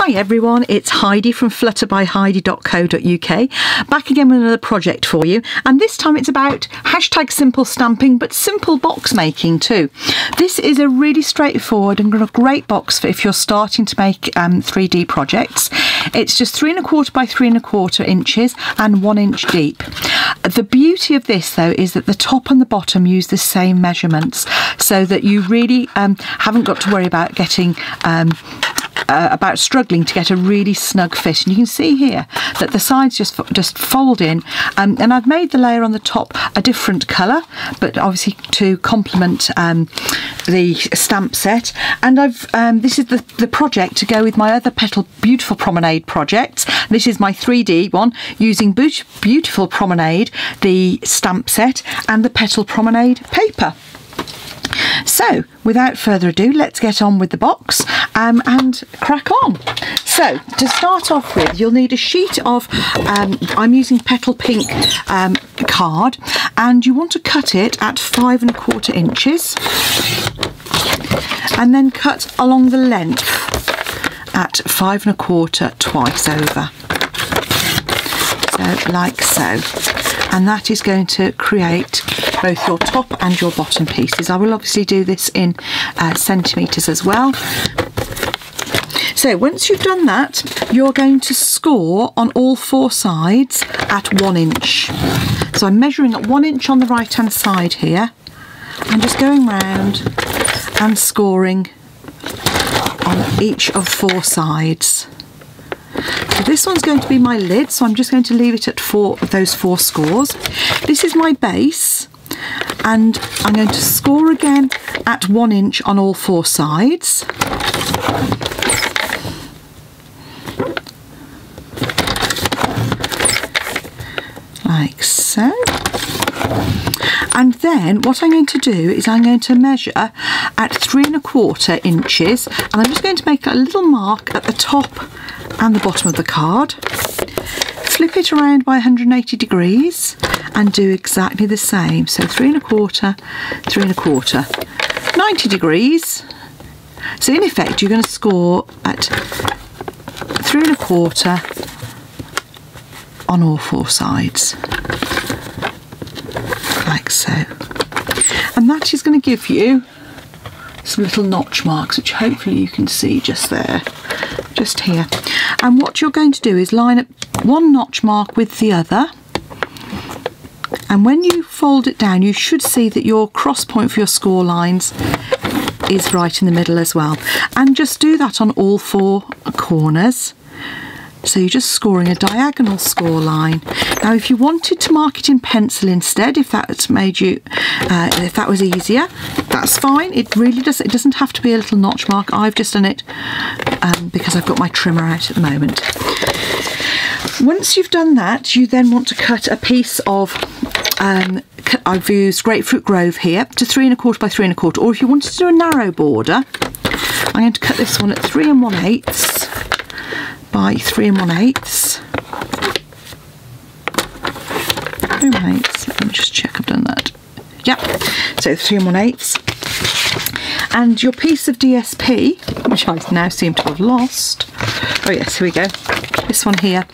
Hi everyone, it's Heidi from flutterbyheidi.co.uk, back again with another project for you, and this time it's about hashtag simple stamping but simple box making too. This is a really straightforward and got a great box for if you're starting to make 3D projects. It's just 3¼ by 3¼ inches and 1 inch deep. The beauty of this though is that the top and the bottom use the same measurements, so that you really haven't got to worry about getting struggling to get a really snug fit. And you can see here that the sides just fold in, and I've made the layer on the top a different colour, but obviously to complement the stamp set. And this is the project to go with my other Beautiful Promenade projects. This is my 3D one using Beautiful Promenade, the stamp set, and the Petal Promenade paper. So without further ado, let's get on with the box and crack on. So to start off with, you'll need a sheet of I'm using Petal Pink card, and you want to cut it at 5¼ inches and then cut along the length at 5¼ twice over, so like so. And that is going to create both your top and your bottom pieces. I will obviously do this in centimetres as well. So once you've done that, you're going to score on all 4 sides at 1 inch. So I'm measuring at 1 inch on the right hand side here, and just going round and scoring on each of 4 sides. So this one's going to be my lid, so I'm just going to leave it at those 4 scores. This is my base, and I'm going to score again at 1 inch on all 4 sides. Like so. And then what I'm going to do is I'm going to measure at 3¼ inches, and I'm just going to make a little mark at the top and the bottom of the card. Flip it around by 180 degrees and do exactly the same. So 3¼ 3¼ 90 degrees. So in effect you're going to score at 3¼ on all 4 sides, like so. And that is going to give you some little notch marks, which hopefully you can see just there, just here. And what you're going to do is line up one notch mark with the other, and when you fold it down you should see that your cross point for your score lines is right in the middle as well, and just do that on all 4 corners. So you're just scoring a diagonal score line. Now if you wanted to mark it in pencil instead, if that made you if that was easier, that's fine. It really doesn't have to be a little notch mark. I've just done it because I've got my trimmer out at the moment. Once you've done that, you then want to cut a piece of I've used Grapefruit Grove here to 3¼ by 3¼ or if you wanted to do a narrow border, I'm going to cut this one at 3⅛ by 3⅛. Let me just check I've done that. Yep, so 3⅛. And your piece of DSP, which I now seem to have lost, oh yes, here we go, this one here,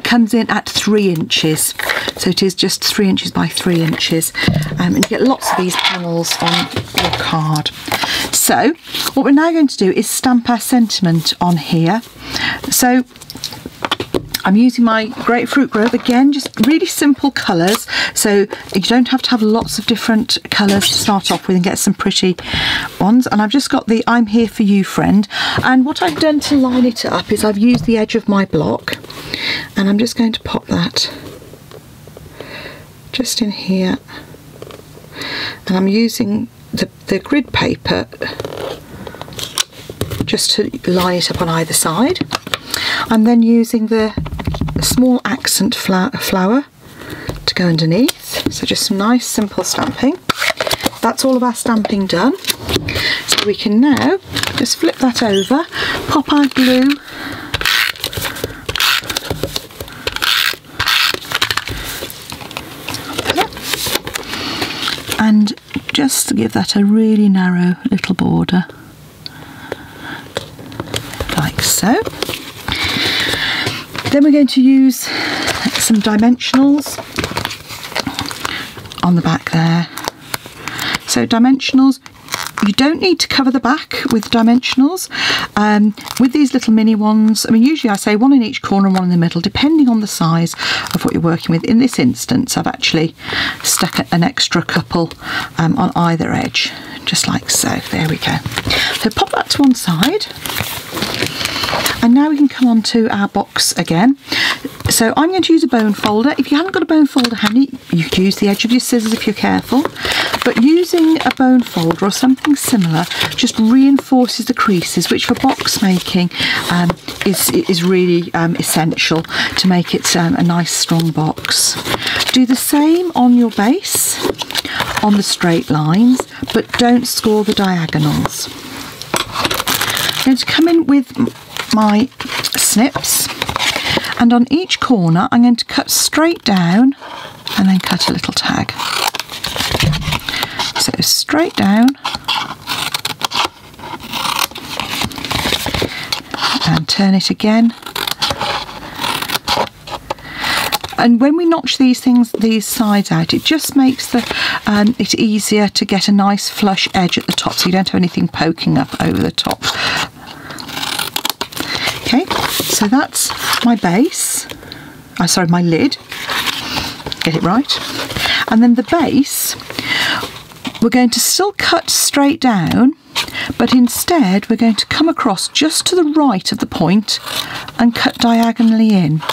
comes in at 3 inches. So it is just 3 inches by 3 inches, and you get lots of these panels on your card. So what we're now going to do is stamp our sentiment on here. So I'm using my Grapefruit Grove again, just really simple colours, so you don't have to have lots of different colours to start off with and get some pretty ones. And I've just got the I'm Here For You friend, and what I've done to line it up is I've used the edge of my block, and I'm just going to pop that just in here, and I'm using the grid paper just to line it up on either side. I'm then using the small accent flower to go underneath, so just some nice simple stamping. That's all of our stamping done, so we can now just flip that over, pop our glue and just give that a really narrow little border, like so. Then we're going to use some dimensionals on the back there. So dimensionals, you don't need to cover the back with dimensionals. With these little mini ones, I mean, usually I say one in each corner and one in the middle, depending on the size of what you're working with. In this instance, I've actually stuck an extra couple on either edge, just like so. There we go. So pop that to one side. And now we can come on to our box again. So I'm going to use a bone folder. If you haven't got a bone folder handy, you can use the edge of your scissors if you're careful. But using a bone folder or something similar just reinforces the creases, which for box making is really essential to make it a nice strong box. Do the same on your base, on the straight lines, but don't score the diagonals. I'm going to come in with my snips, and on each corner I'm going to cut straight down and then cut a little tag. So straight down and turn it again. And when we notch these sides out, it just makes it easier to get a nice flush edge at the top, so you don't have anything poking up over the top. Okay, so that's my base. Sorry, my lid. Get it right. And then the base, we're going to still cut straight down, but instead we're going to come across just to the right of the point and cut diagonally in.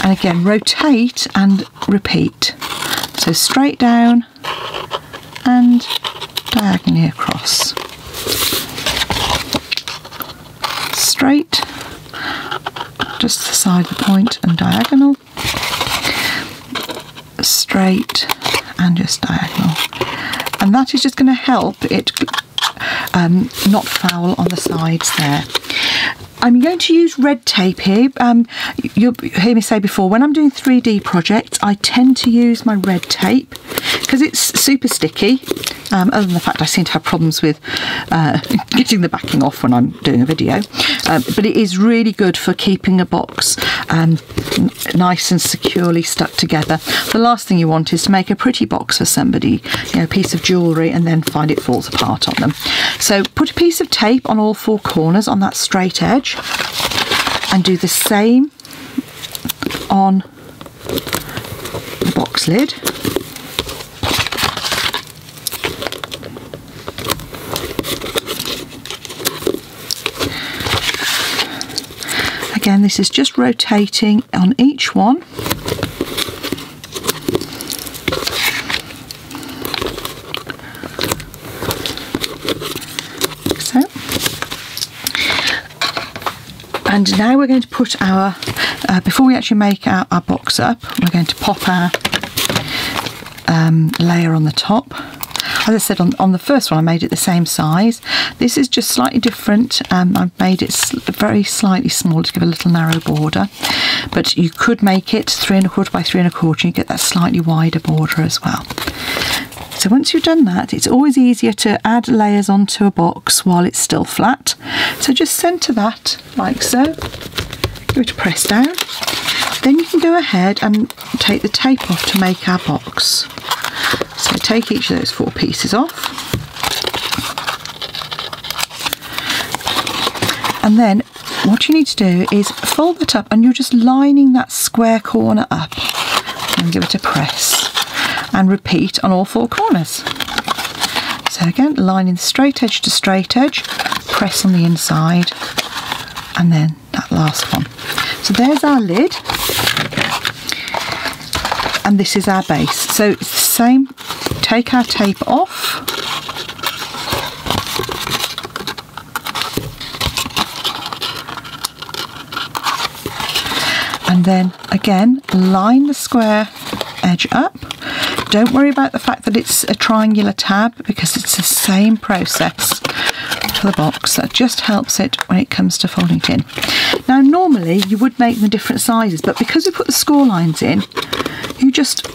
And again, rotate and repeat. So straight down and diagonally across. Straight, just the side of the point and diagonal. Straight and just diagonal. And that is just going to help it not foul on the sides there. I'm going to use red tape here. You'll hear me say before, when I'm doing 3D projects, I tend to use my red tape because it's super sticky. Other than the fact I seem to have problems with getting the backing off when I'm doing a video. But it is really good for keeping a box nice and securely stuck together. The last thing you want is to make a pretty box for somebody, a piece of jewellery, and then find it falls apart on them. So put a piece of tape on all four corners on that straight edge and do the same on the box lid. Again, this is just rotating on each one. So, and now we're going to put our, before we actually make our box up, we're going to pop our layer on the top. As I said, on the first one I made it the same size. This is just slightly different. I've made it very slightly smaller to give a little narrow border, but you could make it 3 1/4 by 3 1/4 and you get that slightly wider border as well. So once you've done that, it's always easier to add layers onto a box while it's still flat. So just centre that like so, give it a press down. Then you can go ahead and take the tape off to make our box. So take each of those 4 pieces off, and then what you need to do is fold it up, and you're just lining that square corner up and give it a press and repeat on all 4 corners. So again, lining the straight edge to straight edge, press on the inside, and then that last one. So there's our lid, and this is our base. So it's the same. Take our tape off, and then again line the square edge up. Don't worry about the fact that it's a triangular tab, because it's the same process for the box. That just helps it when it comes to folding it in. Now normally you would make them different sizes, but because we put the score lines in, you just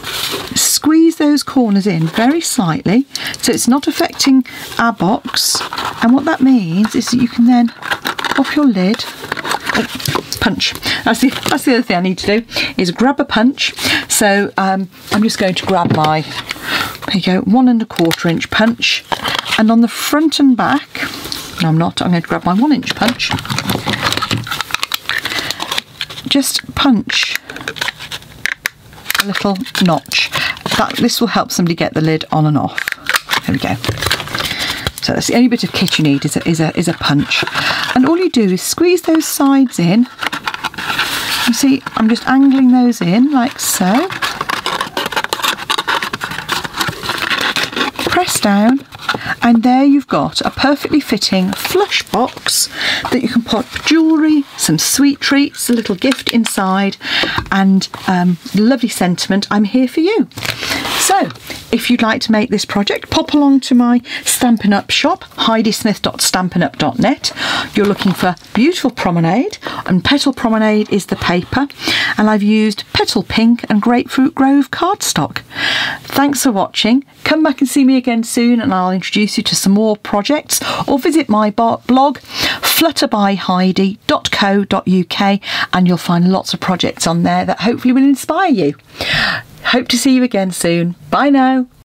squeeze those corners in very slightly so it's not affecting our box, and what that means is that you can then pop your lid, punch. That's the other thing I need to do, is grab a punch. So I'm just going to grab my, there you go, 1 1/4 inch punch, and on the front and back, no I'm not, I'm going to grab my 1 inch punch, just punch a little notch. This will help somebody get the lid on and off. There we go. So that's the only bit of kit you need is a punch. And all you do is squeeze those sides in. You see, I'm just angling those in like so. Press down, and there you've got a perfectly fitting flush box that you can put jewellery, some sweet treats, a little gift inside, and lovely sentiment, I'm here for you. So if you'd like to make this project, pop along to my Stampin' Up shop, heidismith.stampinup.net. You're looking for beautiful promenade, and Petal Promenade is the paper, and I've used Petal Pink and Grapefruit Grove cardstock. Thanks for watching. Come back and see me again soon, and I'll introduce you to some more projects, or visit my blog flutterbyheidi.co.uk, and you'll find lots of projects on there that hopefully will inspire you. Hope to see you again soon. Bye now.